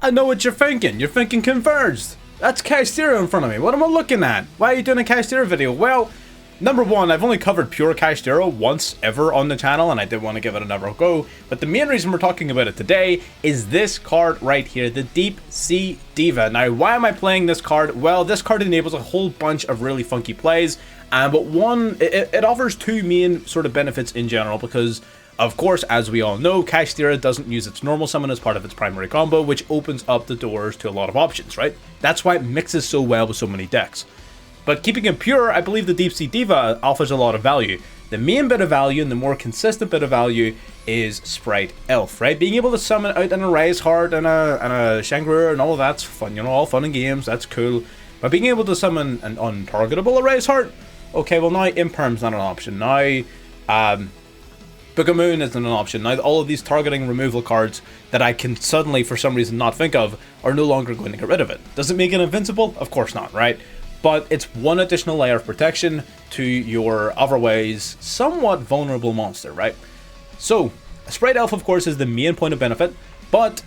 I know what you're thinking. You're thinking Converged. That's Kashtira in front of me. What am I looking at? Why are you doing a Kashtira video? Well, number one, I've only covered pure Kashtira once ever on the channel, and I did want to give it another go. But the main reason we're talking about it today is this card right here, the Deep Sea Diva. Now, why am I playing this card? Well, this card enables a whole bunch of really funky plays, but one, it offers two main sort of benefits in general, because of course, as we all know, Kashtira doesn't use its normal summon as part of its primary combo, which opens up the doors to a lot of options, right? That's why it mixes so well with so many decks. But keeping it pure, I believe the Deep Sea Diva offers a lot of value. The main bit of value and the more consistent bit of value is Sprite Elf, right? Being able to summon out an Erase Heart and a Shangri-La and all of that's fun, you know, all fun and games, that's cool. But being able to summon an untargetable Erase Heart, okay, well now Imperm's not an option. Now, Book of Moon isn't an option. Now all of these targeting removal cards that I can suddenly for some reason not think of are no longer going to get rid of it. Does it make it invincible? Of course not, right? But it's one additional layer of protection to your otherwise somewhat vulnerable monster, right? So, Sprite Elf of course is the main point of benefit, but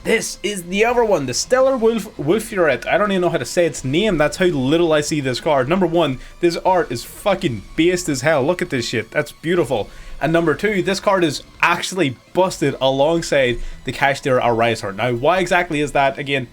this is the other one, the Stellar WOLFYARET. I don't even know how to say its name, that's how little I see this card. Number one, this art is fucking based as hell. Look at this shit, that's beautiful. And number two, this card is actually busted alongside the Kashtira Erase Heart. Now, why exactly is that? Again,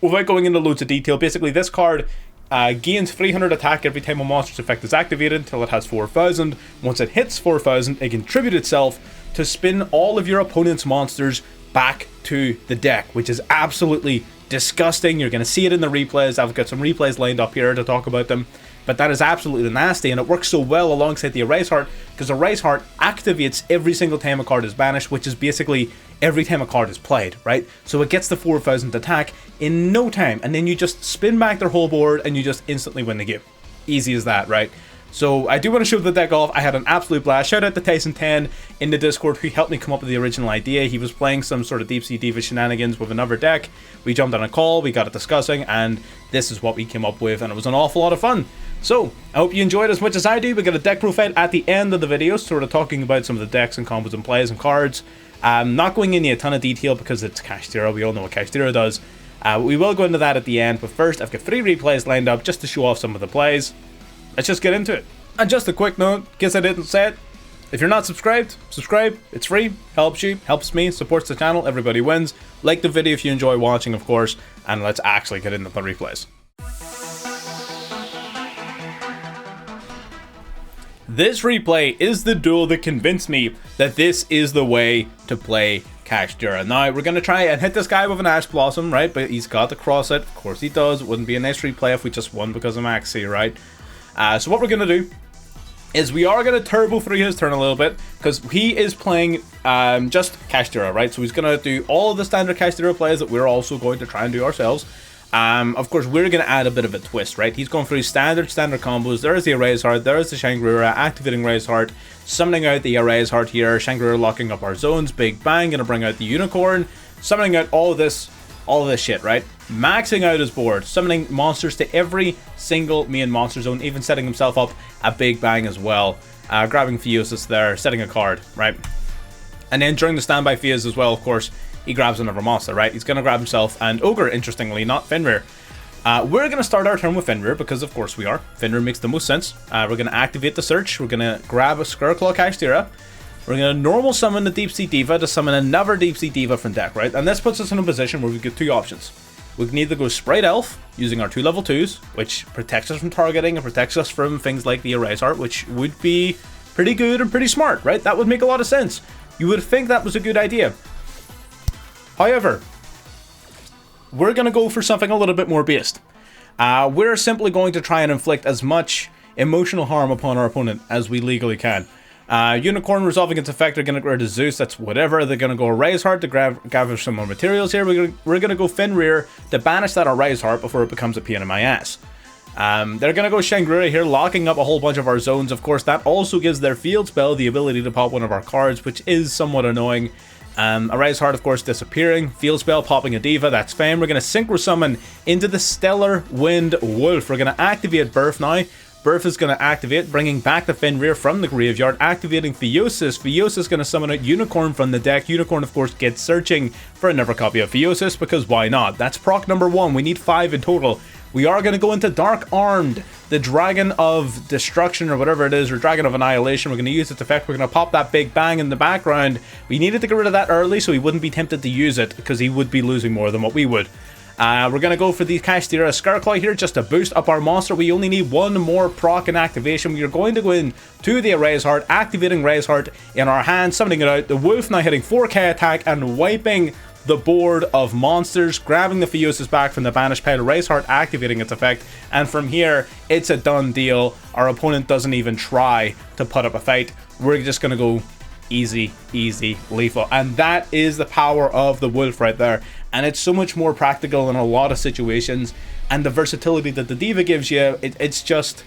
without going into loads of detail, basically this card gains 300 attack every time a monster's effect is activated until it has 4,000. Once it hits 4,000, it can tribute itself to spin all of your opponent's monsters back to the deck, which is absolutely disgusting. You're going to see it in the replays. I've got some replays lined up here to talk about them. But that is absolutely nasty, and it works so well alongside the Erase Heart, because Erase Heart activates every single time a card is banished, which is basically every time a card is played, right? So it gets the 4,000 attack in no time, and then you just spin back their whole board, and you just instantly win the game. Easy as that, right? So I do want to show the deck off. I had an absolute blast. Shout out to Tyson10 in the Discord who helped me come up with the original idea. He was playing some sort of Deep Sea Diva shenanigans with another deck. We jumped on a call, we got it discussing, and this is what we came up with, and it was an awful lot of fun. So, I hope you enjoyed as much as I do. We got a deck profile at the end of the video, sort of talking about some of the decks and combos and plays and cards. Not going into a ton of detail because it's Kashtira. We all know what Kashtira does. We will go into that at the end, but first I've got 3 replays lined up just to show off some of the plays. Let's just get into it. And just a quick note, in case I didn't say it, if you're not subscribed, subscribe. It's free, helps you, helps me, supports the channel, everybody wins. Like the video if you enjoy watching, of course, and let's actually get into the replays. This replay is the duel that convinced me that this is the way to play Kashtira. Now, we're going to try and hit this guy with an Ash Blossom, right? But he's got to cross it. Of course he does. It wouldn't be a nice replay if we just won because of Maxi, right? So what we're going to do is we are going to turbo through his turn a little bit because he is playing just Kashtira, right? So he's going to do all of the standard Kashtira plays that we're also going to try and do ourselves. Of course, we're going to add a bit of a twist, right? He's going through standard combos. There's the Erase Heart, there's the Shangri-La, activating Erase Heart, summoning out the Erase Heart here, Shangri-La locking up our zones, Big Bang, going to bring out the Unicorn, summoning out all of this shit, right? Maxing out his board, summoning monsters to every single main monster zone, even setting himself up a Big Bang as well. Grabbing Theosis there, setting a card, right? And then during the standby phase as well, of course, he grabs another monster, right? He's going to grab himself an Ogre, interestingly, not Fenrir. We're going to start our turn with Fenrir, because of course we are. Fenrir makes the most sense. We're going to activate the search. We're going to grab a Scareclaw Kashtira. We're going to normal summon the Deep Sea Diva to summon another Deep Sea Diva from deck, right? And this puts us in a position where we get 2 options. We can either go Sprite Elf, using our 2 level 2s, which protects us from targeting and protects us from things like the Erase Heart, which would be pretty good and pretty smart, right? That would make a lot of sense. You would think that was a good idea. However, we're going to go for something a little bit more based. We're simply going to try and inflict as much emotional harm upon our opponent as we legally can. Unicorn resolving its effect, they're going to go to Zeus, that's whatever. They're going to go Erase Heart to gather some more materials here. We're going to go Fenrir to banish that Erase Heart before it becomes a pain in my ass. They're going to go Shangri-La here, locking up a whole bunch of our zones. Of course, that also gives their field spell the ability to pop one of our cards, which is somewhat annoying. Erase Heart, of course, disappearing. Field spell, popping a Diva, that's fine. We're going to Synchro Summon into the Stellar Wind Wolf. We're going to activate Birth now. Burf is going to activate, bringing back the Fenrir from the graveyard, activating Theosis. Theosis is going to summon out Unicorn from the deck. Unicorn, of course, gets searching for another copy of Theosis, because why not? That's proc number 1. We need 5 in total. We are going to go into Dark Armed, the Dragon of Destruction, or whatever it is, or Dragon of Annihilation. We're going to use its effect. We're going to pop that Big Bang in the background. We needed to get rid of that early so he wouldn't be tempted to use it, because he would be losing more than what we would. We're going to go for the Kashtira Scarclaw here just to boost up our monster. We only need 1 more proc and activation. We are going to go in to the Erase Heart, activating Erase Heart in our hand, summoning it out. The Wolf now hitting 4k attack and wiping the board of monsters, grabbing the Theosis back from the banished pile. Erase Heart activating its effect, and from here, it's a done deal. Our opponent doesn't even try to put up a fight. We're just going to go easy, easy, lethal. And that is the power of the Wolf right there. And it's so much more practical in a lot of situations, and the versatility that the Diva gives you, it's just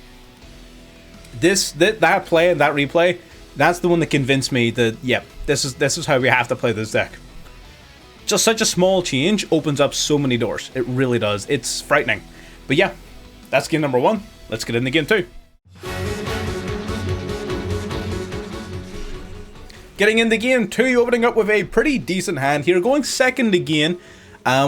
that play and that replay, that's the one that convinced me that, yep, this is how we have to play this deck. Just such a small change opens up so many doors. It really does. It's frightening. But yeah, that's game number 1. Let's get into game 2. Getting into game 2, opening up with a pretty decent hand here, going second again.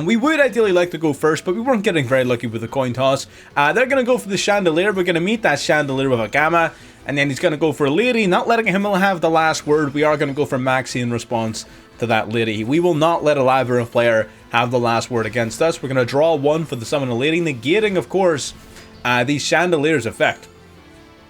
We would ideally like to go first, but we weren't getting very lucky with the coin toss. They're going to go for the Chandelier. We're going to meet that Chandelier with a Gamma, and then he's going to go for a Lady, not letting him have the last word. We are going to go for Maxi in response to that Lady. We will not let a Labyrinth player have the last word against us. We're going to draw 1 for the Summon a Lady, negating, of course, the Chandelier's effect.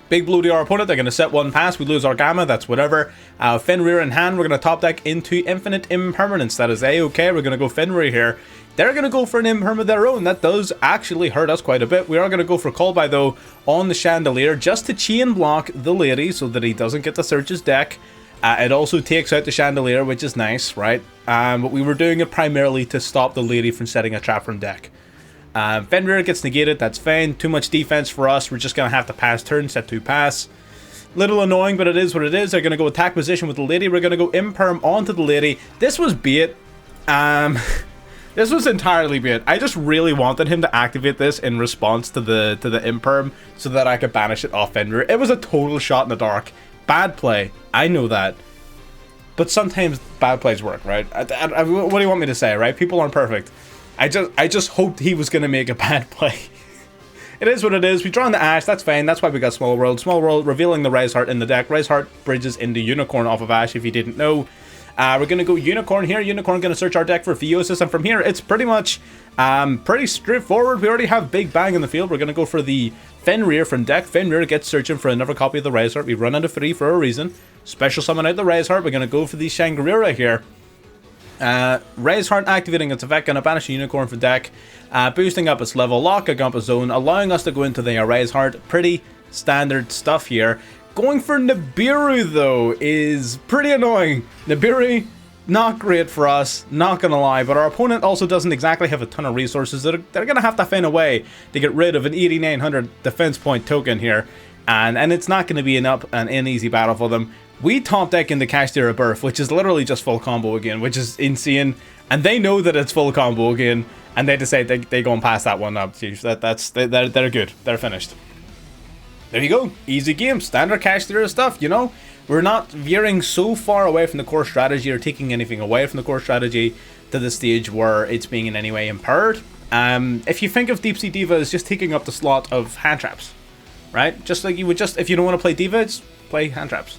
Big blue to our opponent. They're going to set 1 pass. We lose our Gamma. That's whatever. Fenrir in hand. We're going to top deck into Infinite Impermanence. That is A-okay. We're going to go Fenrir here. They're going to go for an Imperm of their own. That does actually hurt us quite a bit. We are going to go for Call By, though, on the Chandelier, just to chain block the Lady so that he doesn't get to search his deck. It also takes out the Chandelier, which is nice, right? But we were doing it primarily to stop the Lady from setting a trap from deck. Fenrir gets negated, that's fine. Too much defense for us. We're just going to have to pass turn, set 2 pass. Little annoying, but it is what it is. They're going to go attack position with the Lady. We're going to go Imperm onto the Lady. This was bait. This was entirely bait. I just really wanted him to activate this in response to the Imperm so that I could banish it off Fenrir. It was a total shot in the dark. Bad play. I know that. But sometimes bad plays work, right? What do you want me to say, right? People aren't perfect. I just hoped he was going to make a bad play. It is what it is. We draw in the Ash. That's fine. That's why we got Small World. Small World revealing the Rise Heart in the deck. Rise Heart bridges into Unicorn off of Ash, if you didn't know. We're going to go Unicorn here. Unicorn going to search our deck for Theosis. And from here, it's pretty much pretty straightforward. We already have Big Bang in the field. We're going to go for the Fenrir from deck. Fenrir gets searching for another copy of the Rise Heart. We run out of 3 for a reason. Special summon out the Rise Heart. We're going to go for the Shangri-La here. Rise Heart activating its effect, gonna banish a Unicorn from deck, boosting up its level, locking up a zone, allowing us to go into the Rise Heart. Pretty standard stuff here. Going for Nibiru, though, is pretty annoying. Nibiru, not great for us, not gonna lie, but our opponent also doesn't exactly have a ton of resources. They're gonna have to find a way to get rid of an 8900 defense point token here, and it's not gonna be an easy battle for them. We top deck into Kashtira Birth, which is literally just full combo again, which is insane. And they know that it's full combo again, and they decide they go and pass that one up. They're good. They're finished. There you go. Easy game. Standard Kashtira stuff, you know. We're not veering so far away from the core strategy or taking anything away from the core strategy to the stage where it's being in any way impaired. If you think of Deep Sea Diva as just taking up the slot of hand traps, right? Just like you would if you don't want to play Diva, just play hand traps.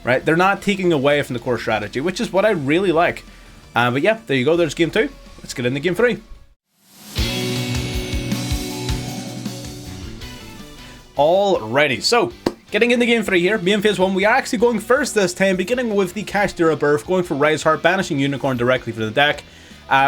Right, they're not taking away from the core strategy, which is what I really like. But yeah, there you go. There's game 2. Let's get into game 3. Alrighty, so getting into game 3 here. Main phase 1, we are actually going first this time, beginning with the Kashtira Birth, going for Rise Heart, banishing Unicorn directly from the deck.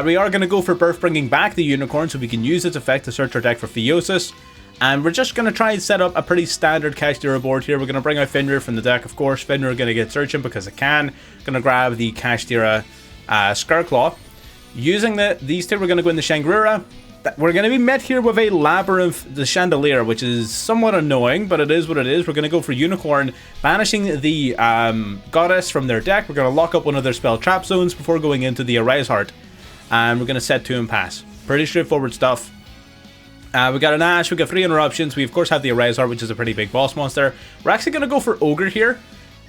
We are going to go for Birth, bringing back the Unicorn so we can use its effect to search our deck for Theosis. And we're just going to try and set up a pretty standard Kashtira board here. We're going to bring out Fenrir from the deck, of course. Fenrir going to get searching because it can. Going to grab the Kashtira Scarclaw. Using these two, we're going to go in the Shangri-La. We're going to be met here with a Labyrinth, the Chandelier, which is somewhat annoying, but it is what it is. We're going to go for Unicorn, banishing the Goddess from their deck. We're going to lock up one of their spell trap zones before going into the Rise Heart. And we're going to set 2 and pass. Pretty straightforward stuff. We got an Ash, we got 3 interruptions, we of course have the Erase Heart, which is a pretty big boss monster. We're actually going to go for Ogre here.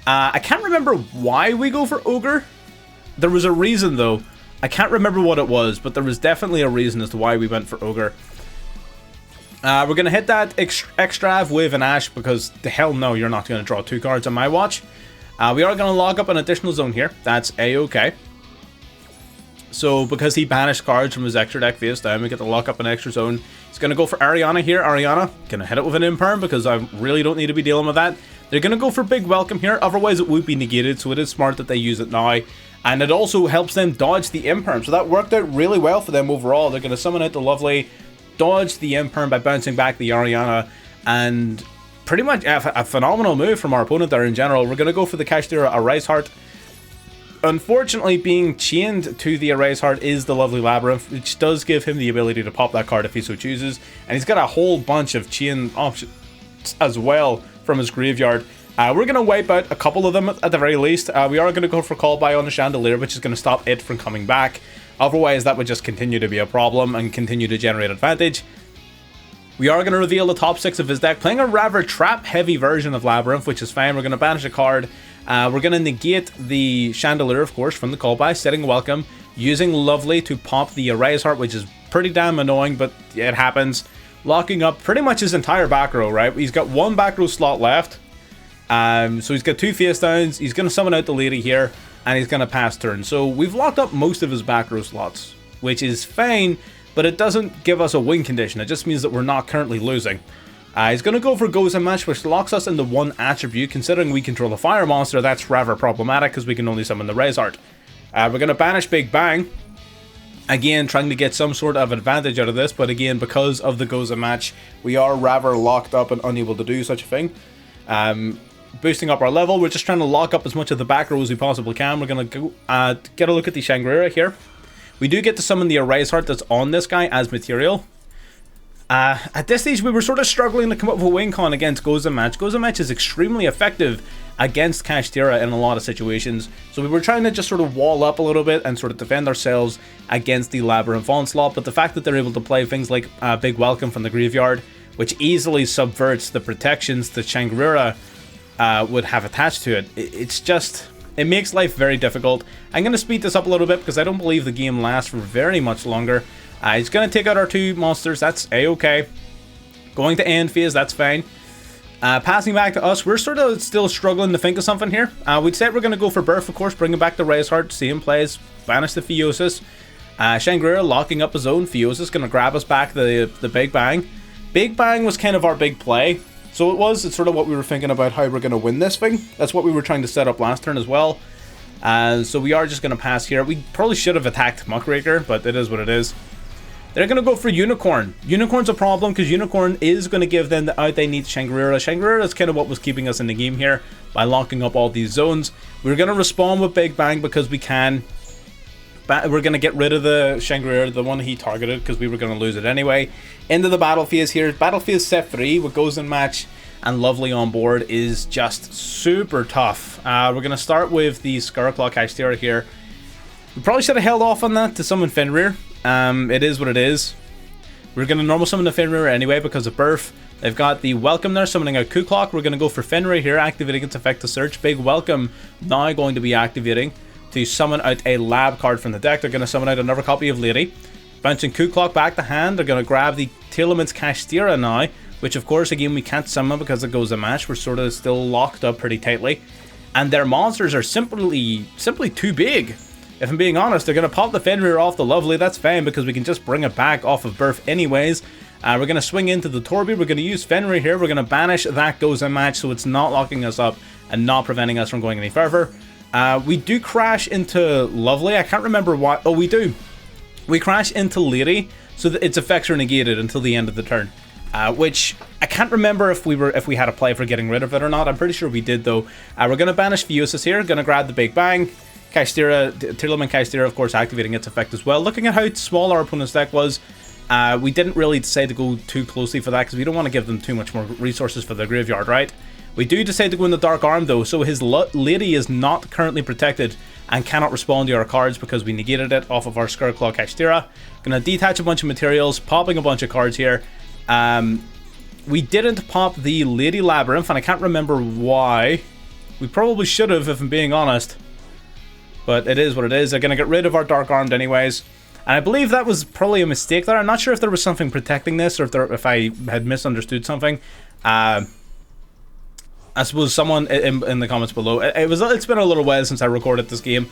I can't remember why we go for Ogre. There was a reason though. I can't remember what it was, but there was definitely a reason as to why we went for Ogre. We're going to hit that Extrav with an Ash because the hell no, you're not going to draw 2 cards on my watch. We are going to log up an additional zone here. That's A-okay. So because he banished cards from his extra deck face down, we get to lock up an extra zone. He's going to go for Ariana here. Ariana, going to hit it with an Imperm because I really don't need to be dealing with that. They're going to go for Big Welcome here, otherwise it would be negated, so it is smart that they use it now. And it also helps them dodge the Imperm, so that worked out really well for them overall. They're going to summon out the Lovely, dodge the Imperm by bouncing back the Ariana, and pretty much a phenomenal move from our opponent there in general. We're going to go for the Kashtira Erase Heart. Unfortunately, being chained to the Erase Heart is the Lovely Labyrinth, which does give him the ability to pop that card if he so chooses. And he's got a whole bunch of chain options as well from his graveyard. We're going to wipe out a couple of them at the very least. We are going to go for Call By on the Chandelier, which is going to stop it from coming back. Otherwise, that would just continue to be a problem and continue to generate advantage. We are going to reveal the top 6 of his deck, playing a rather trap-heavy version of Labyrinth, which is fine. We're going to banish a card. We're going to negate the Chandelier, of course, from the Call By, setting Welcome, using Lovely to pop the Erase Heart, which is pretty damn annoying, but it happens. Locking up pretty much his entire back row, right? He's got 1 back row slot left. So he's got 2 face downs. He's going to summon out the lady here, and he's going to pass turn. So we've locked up most of his back row slots, which is fine, but it doesn't give us a win condition. It just means that we're not currently losing. He's going to go for Goes and Match, which locks us into 1 attribute. Considering we control the fire monster, that's rather problematic because we can only summon the Erase Heart. We're going to banish Big Bang. Again, trying to get some sort of advantage out of this, but again, because of the Goes and Match, we are rather locked up and unable to do such a thing. Boosting up our level, we're just trying to lock up as much of the back row as we possibly can. We're going to go get a look at the Shangri-La here. We do get to summon the Erase Heart that's on this guy as material. At this stage, we were sort of struggling to come up with a win con against Goes and Match. Goes and Match is extremely effective against Kashtira in a lot of situations, so we were trying to just sort of wall up a little bit and sort of defend ourselves against the Labyrinth onslaught, but the fact that they're able to play things like Big Welcome from the graveyard, which easily subverts the protections that Shangri-La would have attached to it, it makes life very difficult. I'm going to speed this up a little bit because I don't believe the game lasts for very much longer. He's going to take out our 2 monsters, that's A-okay. Going to end phase, that's fine. Passing back to us, we're sort of still struggling to think of something here. We'd say we're going to go for Birth, of course, bringing back the Erase Heart, same plays, banish the Theosis. Shangri-La locking up his own. Theosis going to grab us back the Big Bang. Big Bang was kind of our big play. So it's sort of what we were thinking about how we're going to win this thing. That's what we were trying to set up last turn as well. So we are just going to pass here. We probably should have attacked Muckraker, but it is what it is. They're going to go for Unicorn. Unicorn's a problem because Unicorn is going to give them the out they need Shangri-La. Shangri-La is kind of what was keeping us in the game here by locking up all these zones. We're going to respond with Big Bang because we can. We're going to get rid of the Shangri-La, the one he targeted, because we were going to lose it anyway. Into the battle phase here. Battle phase set 3 with Goes and Match and Lovely on board is just super tough. We're going to start with the Scarclaw Kashtira here. We probably should have held off on that to summon Fenrir. It is what it is. We're going to normal summon the Fenrir anyway because of Birth. They've got the Welcome there, summoning out Kuklok. We're going to go for Fenrir here, activating its effect to search. Big Welcome now going to be activating to summon out a Lab card from the deck. They're going to summon out another copy of Lady. Bouncing Kuklok back to hand. They're going to grab the Telements Kashtira now, which of course again we can't summon because it goes a match. We're sort of still locked up pretty tightly. And their monsters are simply too big. If I'm being honest, they're going to pop the Fenrir off the Lovely. That's fine because we can just bring it back off of Birth anyways. We're going to swing into the Torby. We're going to use Fenrir here. We're going to banish that Goes and Match so it's not locking us up and not preventing us from going any further. We do crash into Lovely. I can't remember why. Oh, we do. We crash into Lady so that its effects are negated until the end of the turn. Which I can't remember if we had a play for getting rid of it or not. I'm pretty sure we did though. We're going to banish Theosis here. Going to grab the Big Bang. Kashtira, Telements Kashtira, of course, activating its effect as well. Looking at how small our opponent's deck was, we didn't really decide to go too closely for that because we don't want to give them too much more resources for their graveyard, right? We do decide to go in the Dark Arm though, so his Lady is not currently protected and cannot respond to our cards because we negated it off of our Scarclaw Kashtira. Gonna detach a bunch of materials, popping a bunch of cards here. We didn't pop the Lady Labyrinth, and I can't remember why. We probably should have, if I'm being honest. But it is what it is. They're going to get rid of our Dark Armed anyways. And I believe that was probably a mistake there. I'm not sure if there was something protecting this, or if I had misunderstood something. I suppose someone in the comments below. It's been a little while since I recorded this game.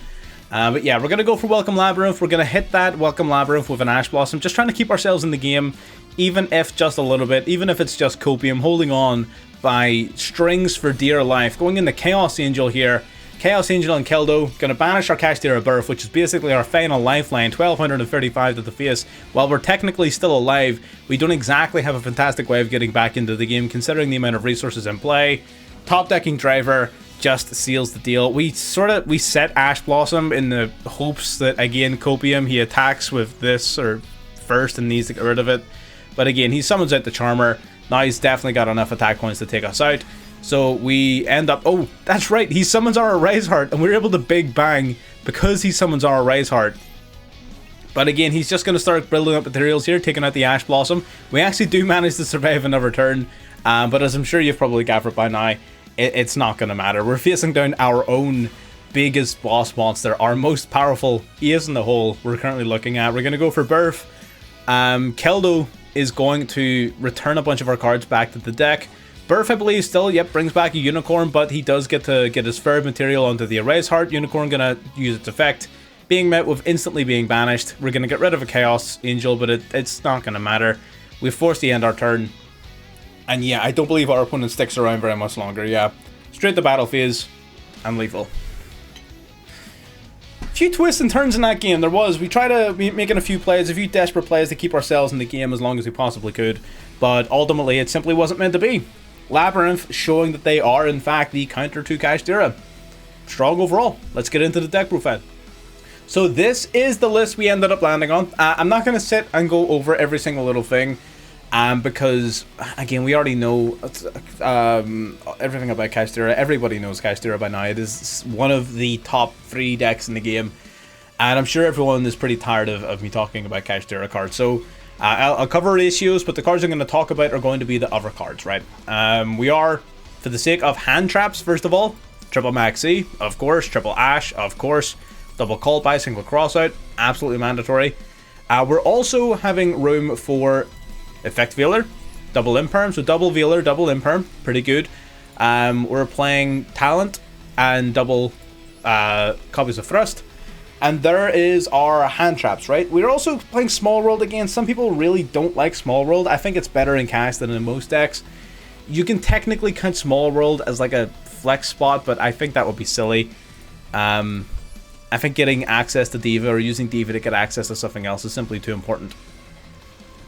But yeah, we're going to go for Welcome Labyrinth. We're going to hit that Welcome Labyrinth with an Ash Blossom. Just trying to keep ourselves in the game, even if just a little bit. Even if it's just copium, holding on by strings for dear life. Going into Chaos Angel here. Chaos Angel and Keldo, going to banish our Kashtira Birth, which is basically our final lifeline, 1235 to the face. While we're technically still alive, we don't exactly have a fantastic way of getting back into the game, considering the amount of resources in play. Top decking Driver just seals the deal. We set Ash Blossom in the hopes that, again, Copium, he attacks with this or first and needs to get rid of it. But again, he summons out the Charmer. Now he's definitely got enough attack points to take us out. So we end up... Oh, that's right. He summons our Rise Heart, and we're able to Big Bang because he summons our Rise Heart. But again, he's just going to start building up materials here, taking out the Ash Blossom. We actually do manage to survive another turn. But as I'm sure you've probably gathered by now, it's not going to matter. We're facing down our own biggest boss monster, our most powerful ace in the hole we're currently looking at. We're going to go for Birth. Keldo is going to return a bunch of our cards back to the deck. Birth, I believe, still, yep, brings back a Unicorn, but he does get to get his third material onto the Erase Heart. Unicorn gonna use its effect, being met with instantly being banished. We're gonna get rid of a Chaos Angel, but it's not gonna matter. We've forced to end our turn. And yeah, I don't believe our opponent sticks around very much longer, yeah. Straight to battle phase, and lethal. A few twists and turns in that game, there was. We tried to making a few plays, a few desperate plays to keep ourselves in the game as long as we possibly could. But ultimately, it simply wasn't meant to be. Labyrinth showing that they are, in fact, the counter to Kashtira. Strong overall. Let's get into the deck profile. So this is the list we ended up landing on. I'm not going to sit and go over every single little thing. Because, again, we already know everything about Kashtira. Everybody knows Kashtira by now. It is one of the top 3 decks in the game. And I'm sure everyone is pretty tired of me talking about Kashtira cards. So I'll cover ratios, but the cards I'm going to talk about are going to be the other cards, right? We are, for the sake of hand traps, first of all, triple Maxi, of course, triple Ash, of course, double Call By, single Crossout, absolutely mandatory. We're also having room for Effect Veiler, double Imperm, so double Veiler, double Imperm, pretty good. We're playing Talent and double copies of Thrust. And there is our hand traps, right? We're also playing Small World again. Some people really don't like Small World. I think it's better in cast than in most decks. You can technically count Small World as like a flex spot, but I think that would be silly. I think getting access to Diva or using Diva to get access to something else is simply too important.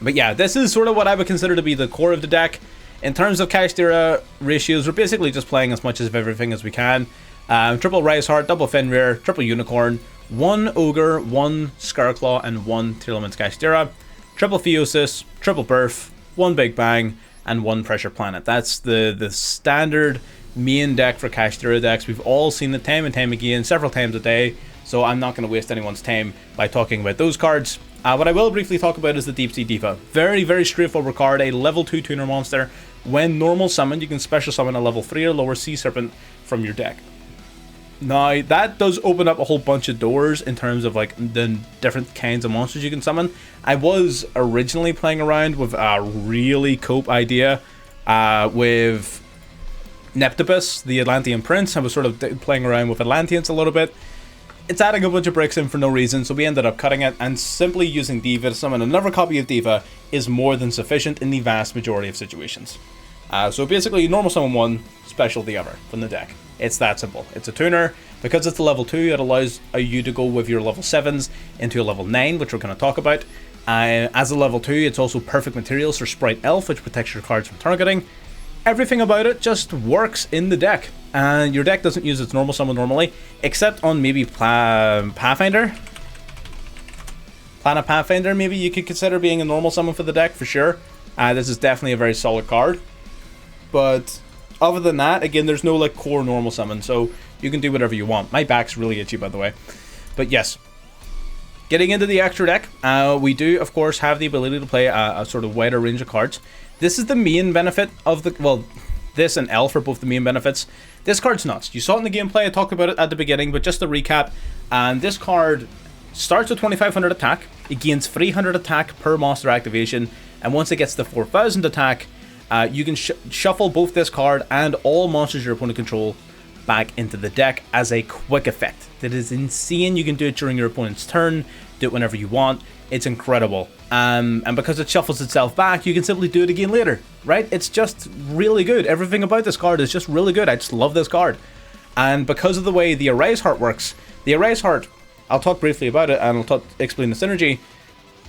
But yeah, this is sort of what I would consider to be the core of the deck. In terms of Kashtira ratios, we're basically just playing as much of everything as we can. Triple Rise Heart, double Fenrir, triple Unicorn, 1 Ogre, 1 Scarclaw, and 1 Tearlaments Kashtira, triple Theosis, triple Birth, 1 Big Bang, and 1 Pressure Planet. That's the standard main deck for Kashtira decks. We've all seen it time and time again, several times a day, so I'm not going to waste anyone's time by talking about those cards. What I will briefly talk about is the Deep Sea Diva. Very, very straightforward card, a level 2 tuner monster. When normal summoned, you can special summon a level 3 or lower Sea Serpent from your deck. Now, that does open up a whole bunch of doors in terms of like the different kinds of monsters you can summon. I was originally playing around with a really cope idea with Neptibus, the Atlantean Prince. I was sort of playing around with Atlanteans a little bit. It's adding a bunch of bricks in for no reason, so we ended up cutting it, and simply using Diva to summon another copy of Diva is more than sufficient in the vast majority of situations. So basically, normal summon 1, special the other from the deck. It's that simple. It's a tuner. Because it's a level 2, it allows you to go with your level 7s into a level 9, which we're going to talk about. As a level 2, it's also perfect materials for Sprite Elf, which protects your cards from targeting. Everything about it just works in the deck. And your deck doesn't use its normal summon normally, except on maybe Pathfinder. Planet Pathfinder, maybe you could consider being a normal summon for the deck, for sure. This is definitely a very solid card. But other than that, again, there's no like core normal summon, so you can do whatever you want. My back's really itchy, by the way. But yes, Getting into the extra deck, we do, of course, have the ability to play a sort of wider range of cards. This is the main benefit of the, well, this and Elf are both the main benefits. This card's nuts. You saw it in the gameplay, I talked about it at the beginning, but just to recap, and this card starts with 2500 attack, it gains 300 attack per monster activation, and once it gets to 4000 attack, you can shuffle both this card and all monsters your opponent control back into the deck as a quick effect. That is insane. You can do it during your opponent's turn, do it whenever you want. It's incredible. And because it shuffles itself back, you can simply do it again later, right? It's just really good. Everything about this card is just really good. I just love this card. And because of the way the Erase Heart works, the Erase Heart, I'll talk briefly about it and I'll explain the synergy.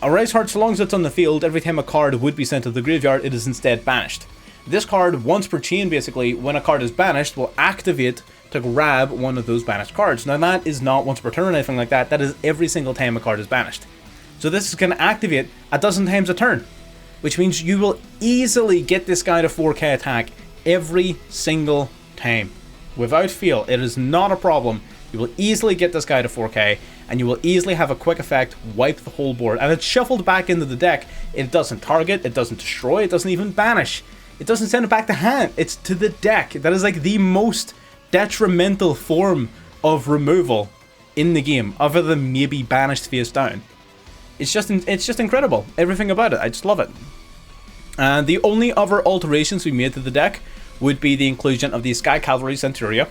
Erase Heart, so long as it's on the field, every time a card would be sent to the graveyard, it is instead banished. This card, once per chain basically, when a card is banished, will activate to grab one of those banished cards. Now that is not once per turn or anything like that, that is every single time a card is banished. So this is going to activate a dozen times a turn, which means you will easily get this guy to 4k attack every single time. Without fail, it is not a problem. You will easily get this guy to 4k, and you will easily have a quick effect, wipe the whole board, and it's shuffled back into the deck. It doesn't target, it doesn't destroy, it doesn't even banish. It doesn't send it back to hand, it's to the deck. That is like the most detrimental form of removal in the game, other than maybe banished face down. It's just incredible, everything about it. I just love it. And the only other alterations we made to the deck would be the inclusion of the Sky Cavalry Centuria.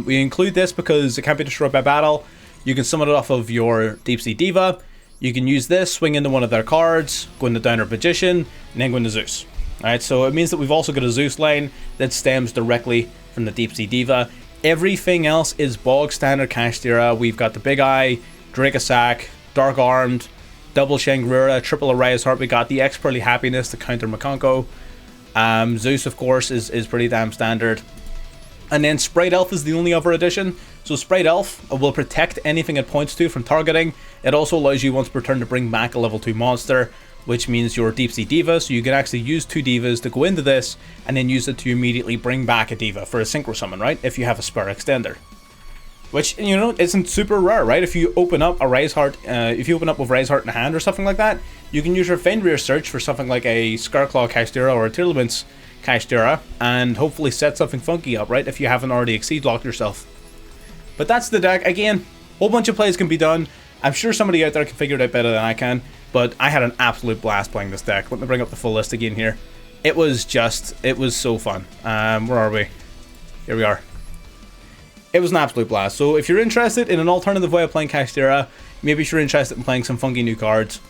We include this because it can't be destroyed by battle. You can summon it off of your Deep Sea Diva. You can use this, swing into one of their cards, go into Downer Magician, and then go into Zeus. Alright, so it means that we've also got a Zeus line that stems directly from the Deep Sea Diva. Everything else is bog standard Kashtira. We've got the Big Eye, Dracosac, Dark Armed, Double Shangri-La, Triple Array's Heart. We got the Expertly Happiness to counter Makonko. Zeus, of course, is pretty damn standard. And then Sprite Elf is the only other addition. So Sprite Elf will protect anything it points to from targeting. It also allows you once per turn to bring back a level 2 monster, which means your Deep Sea Diva, so you can actually use 2 Divas to go into this, and then use it to immediately bring back a Diva for a Synchro Summon, right? If you have a spare extender. Which, you know, isn't super rare, right? If you open up a Rise Heart, if you open up with Rise Heart in hand or something like that, you can use your Fenrir search for something like a Scarclaw Kashtira or a Tiddlywinks Kashtira, and hopefully set something funky up, right? If you haven't already Exceed locked yourself. But that's the deck. Again, whole bunch of plays can be done. I'm sure somebody out there can figure it out better than I can, but I had an absolute blast playing this deck. Let me bring up the full list again here. It was so fun. Where are we? Here we are. It was an absolute blast. So if you're interested in an alternative way of playing Kashtira, maybe if you're interested in playing some funky new cards,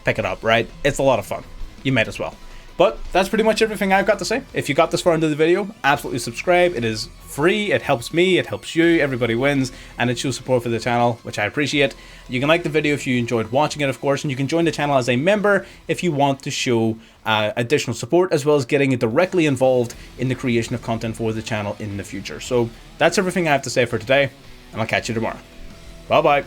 pick it up, right? It's a lot of fun. You might as well. But that's pretty much everything I've got to say. If you got this far into the video, absolutely subscribe. It is free, it helps me, it helps you, everybody wins, and it shows support for the channel, which I appreciate. You can like the video if you enjoyed watching it, of course, and you can join the channel as a member if you want to show additional support, as well as getting directly involved in the creation of content for the channel in the future. So that's everything I have to say for today, and I'll catch you tomorrow. Bye bye.